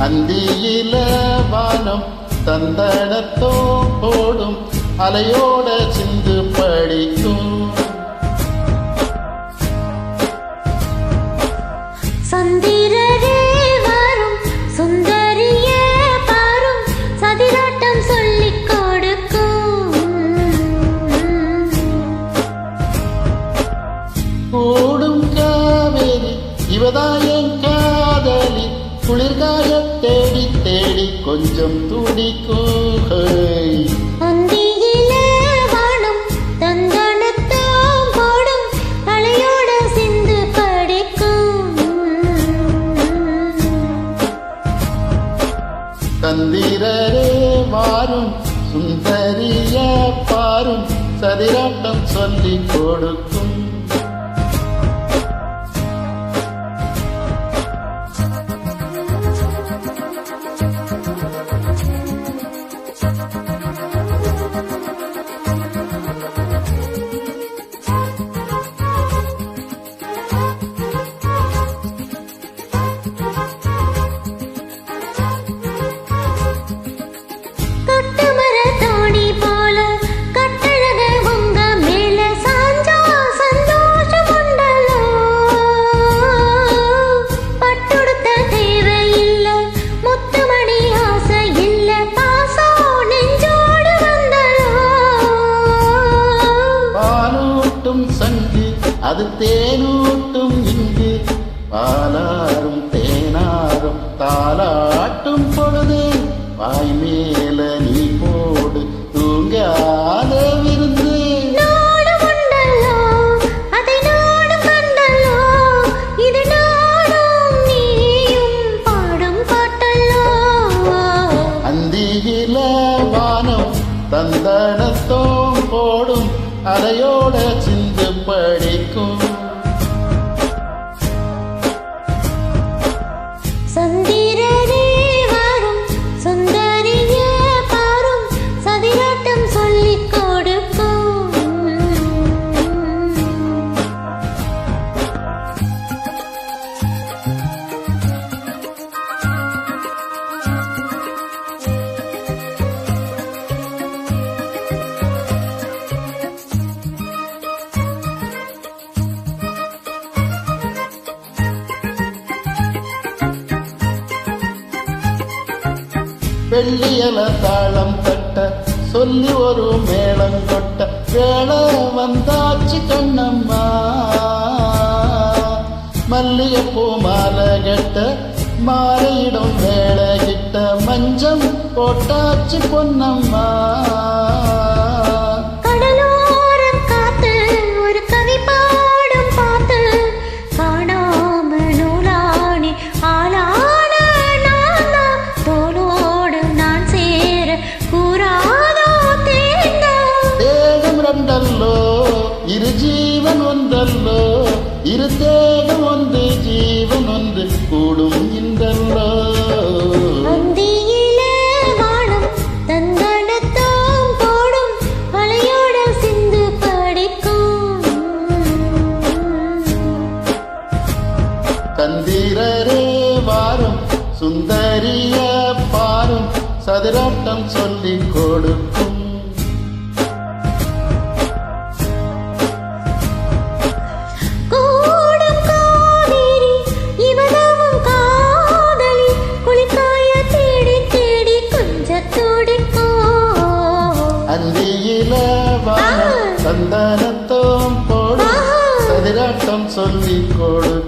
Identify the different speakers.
Speaker 1: அந்தியில வானம் தந்தனத்தோ போடும் அலையோட சிந்து படிக்கும்.
Speaker 2: சந்திரரே வரும் சுந்தரிய பாரும் சதிராட்டம் சொல்லிக் கொடுக்கும்.
Speaker 1: கூடும் காவேரி இவதாயன் காதலி குளிர்காய தேடி தேடி கொஞ்சம் துடிக்கும்.
Speaker 2: அந்தியில வானம் தந்தனத்தோம் போடும் அலையோட சிந்து படிக்கும்.
Speaker 1: தந்திரரே வாரும் சுந்தரிய பாரும் சதிராட்டம் சொல்லிக் கொடுக்கும். அது தேனூட்டும் இங்கு பாலாரும் தேனாரும் தாலாட்டும் பொழுது வாய் மேல நீ போடு தூங்காத விருந்து. அந்தியில வானம் தந்தனத்தோம் போடும் அலையோட சிந்து படிக்கும்.
Speaker 2: சந்திரரே வரும் சுந்தரிய பாரும் சதிராட்டம் சொல்லிக் கொடுக்கும்.
Speaker 1: வெள்ளியல தாளம் தட்ட சொல்லி ஒரு மேளம் கொட்ட வேளை வந்தாச்சு கண்ணம்மா. மல்லிகைப்பூ மாலை கட்ட மாலையிடும் வேலை கிட்ட மஞ்சம் போட்டாச்சு பொன்னம்மா. இரு ஜீவன் ஒன்றல்லோ இரு தேகம் ஒன்று ஜீவன் ஒன்று கூடும் இன்றல்லோ.
Speaker 2: அந்தியில வானம் தந்தனத்தோம் போடும் அலையோட சிந்து படிக்கும்.
Speaker 1: தந்திரரே வாரும் சுந்தரிய பாரும் சதிராட்டம் சொல்லிக் கொடுக்கும். அந்தியில வானம் தந்தனத்தோம் போடும் சதிராட்டம் சொல்லிக் கொடு.